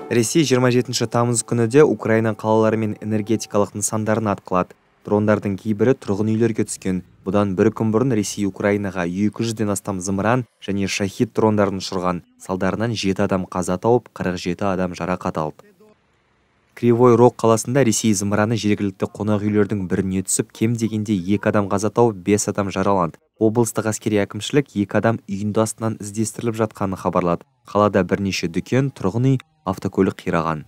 Ресей 27 тамыз күніде Украина қалалары мен энергетикалық нысандарын атқылады. Дрондардың кейбірі тұрғын үйлерге түскен. Бұдан бір күн бұрын Ресей Украинаға 200-ден астам зымыран және шахид дрондарын ұшырған. Салдарынан 7 адам қаза тауып, 47 адам жарақат алды. Кривой Рог қаласында Ресей зымыраны жергілікті қонақ үйлердің біріне түсіп, кем дегенде 2 адам қаза тауып, 5 адам жараланды. Облыстық әскери әкімшілік 2 адам үйінді астынан іздестіріліп жатқанын хабарлады. Қалада бірнеше дүкен, тұрғын үй, автокөлік қираған.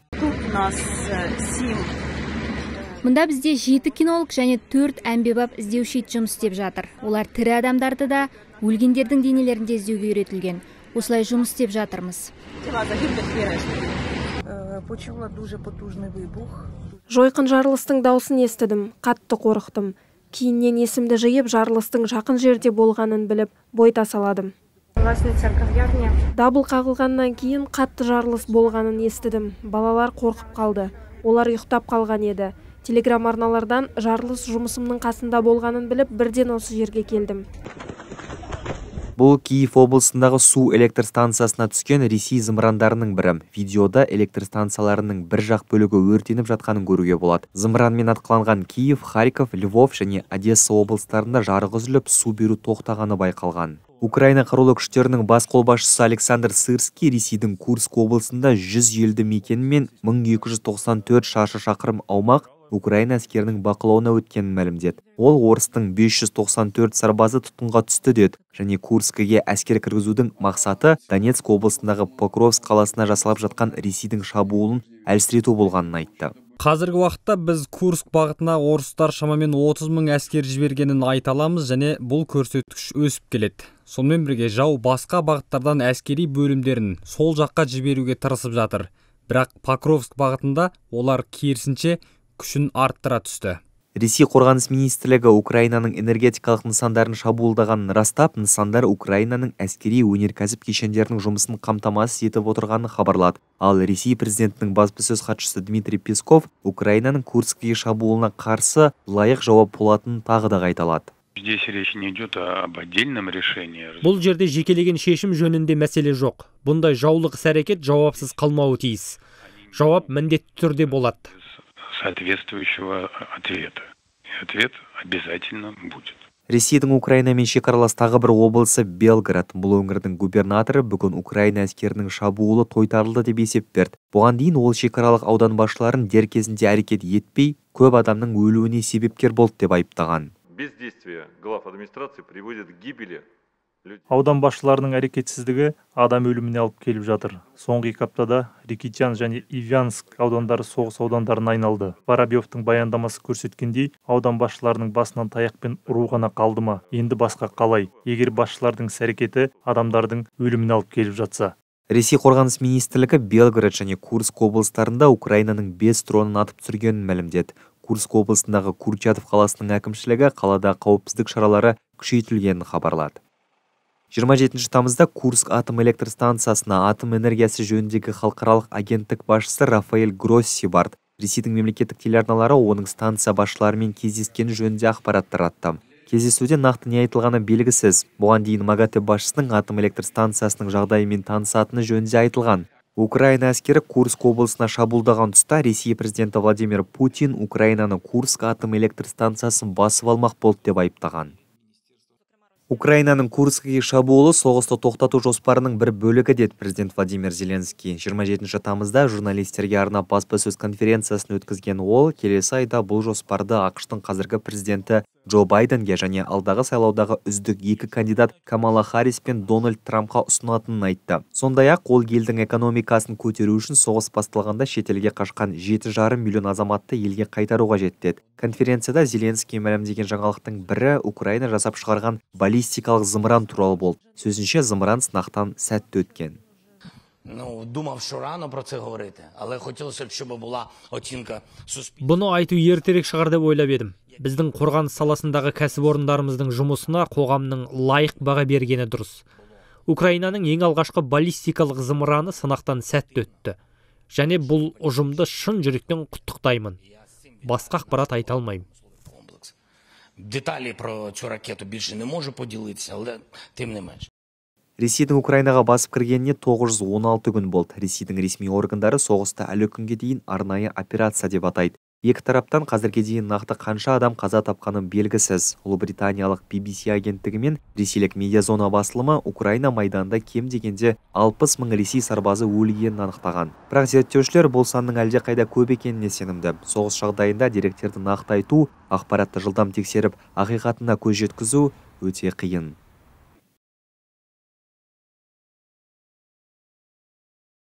Мұнда бізде 7 кинолог және 4 әмбебап іздеуші жұмыс істеп жатыр. Олар тірі адамдарды да, өлгендердің денелерінде іздеуге үйретілген. Осылай жұмыс істеп жатырмыз. Жойқын жарылыстың даусын естідім, қатты қорықтым. Кейіннен есімді жиып, жарылыстың жақын жерде болғанын біліп, бой тасаладым. Дабыл қағылғаннан кейін қатты жарылыс болғанын естідім. Балалар қорқып қалды. Олар ұйықтап қалған еді. Телеграм арналардан жарылыс жұмысымның қасында болғанын біліп, бірден осы жерге келдім. Бұл Киев облысындағы су электр станциясына түскен Ресей зымырандарының бірі. Видеода электр станцияларының бір жақ бөлігі өртеніп жатқанын көруге болады. Зымыранмен атқыланған Киев, Харьков, Львов және Одесса облыстарында жарық үзіліп, су беру тоқтағаны байқалған. Украина қарулы күштерінің бас қолбасшысы Александр Сырский Ресейдің Курск облысында 100 елді мекен мен 1294 шаршы шақырым аумақ Украина әскерінің бақылауына өткенін мәлімдеді. Ол орыстың 594 сарбазы тұтқынға түсті деді, және Курскіге әскер кіргізудің мақсаты Донецк облысындағы Покровск қаласына жасалып жатқан Ресейдің шабуылын әлсірету болғанын айтты. Қазіргі уақытта біз Курск бағытына орыстар шамамен 30 000 әскер жібергенін айта аламыз, және бұл көрсеткіш өсіп келеді. Сонымен бірге жау басқа бағыттардан әскери бөлімдерін сол жаққа жіберуге тырысып жатыр. Бірақ Покровск бағытында олар керісінше күшін арттыра түсті. Ресей қорғаныс министрлігі Украинаның энергетикалық нысандарын шабуылдағанын растап, нысандар Украинаның әскери өнеркәсіп кешендерінің жұмысын қамтамасыз етіп отырғанын хабарлады. Ал Ресей президентінің баспасөз хатшысы Дмитрий Песков Украинаның Курскіге шабуылына қарсы лайық жауап болатынын тағы да қайталады. Здесь речь не идет об отдельном решении. Бұл жерде жекелеген шешім жөнінде мәселе жоқ. Бұндай жаулық іс-әрекет жауапсыз қалмауы тиіс. Жауап міндетті түрде болады. Соответствующего ответа. И ответ обязательно будет. Ресейдің Украинамен шекаралас тағы бір облысы Белгород. Бұл өңірдің губернаторы бүгін Украина әскерінің шабуылы тойтарылды деп есеп берді. Бұған дейін ол шекаралық аудан басшыларын дер кезінде әрекет етпей, көп адамның өлуіне себепкер болды деп айыптаған. Бездействие глав администрации приводит к гибели. Аудан басшыларының әрекетсіздігі адам өліміне алып келіп жатыр. Соңғы 2 аптада Рикитян және Ивянск аудандары соғыс аудандарына айналды. Воробьевтың баяндамасы көрсеткендей, аудан басшыларының басынан таяқпен ұру ғана қалды ма? Енді басқа қалай? Егер басшылардың іс-әрекеті адамдардың өліміне алып келіп жатса. Ресей қорғаныс министрлігі Белгород және Курск облыстарында Украинаның 5 дронын атып түсіргенін мәлімдеді. Курск облысындағы Курчатов қаласының әкімшілігі қалада қауіпсіздік шаралары күшейтілгенін хабарлады. 27 тамызда Курск атом электр станциясына атом энергиясы жөніндегі халықаралық агенттік басшысы Рафаэль Гросси барды. Ресейдің мемлекеттік телеарналары оның станция басшыларымен кездескені жөнінде ақпарат таратты. Кездесуде нақты не айтылғаны белгісіз. Бұған дейін МАГАТЭ басшысының атом электр станциясының жағдайымен танысатыны жөнінде айтылған. Украина әскері Курск облысына шабуылдаған тұста Ресей президенті Владимир Путин Украинаны Курск атом электр станциясын басып алмақ болды деп айыптаған. Украинаның Курскіге шабуылы соғысты тоқтату жоспарының бір бөлігі деді президент Владимир Зеленский. 27 тамызда журналистерге арнап баспасөз конференциясын өткізген ол, келесі айда бұл жоспарды ақш-тың қазіргі президенті Джо Байденге және алдағы сайлаудағы үздік 2 кандидат Камала Харрис пен Дональд Трампқа ұсынатынын айтты. Сондай-ақ ол елдің экономикасын көтеру үшін соғыс басталғанда шетелге қашқан 7,5 миллион азаматты елге қайтаруға жетті. Конференцияда Зеленский мәлімдеген жаңалықтың бірі Украина жасап шығарған баллистикалық зымыран туралы болды. Сөзінше зымыран сынақтан сәтті өткен. Думав, що рано про це говорити, але хотілося б, щоб була оцінка суспільства. Бұны айту ертерек шығар деп ойлап едім. Біздің қорғаныс саласындағы кәсіпорындарымыздың жұмысына қоғамның лайық баға бергені дұрыс. Украинаның ең алғашқы баллистикалық зымыраны сынақтан сәтті өтті. Және бұл ұжымды шын жүректен құттықтаймын. Басқа ақпарат айта алмаймын. Деталі про цю ракету більше не можу поділитися, але тим не менш. Ресейдің Украинаға басып кіргеніне 916 күн болды. Ресейдің ресми органдары соғысты әлі күнге дейін арнайы операция деп атайды. Екі тараптан қазірге дейін нақты қанша адам қаза тапқаны белгісіз. Ұлыбританиялық BBC агенттігі мен ресейлік медиазона басылымы Украина майданында кем дегенде 60 мың ресей сарбазы өлгенін анықтаған. Бірақ зерттеушілер бұл санның әлде қайда көп екеніне сенімді. Соғыс жағдайында деректерді нақты айту, ақпаратты жылдам тексеріп, ақиқатына көз жеткізу өте қиын.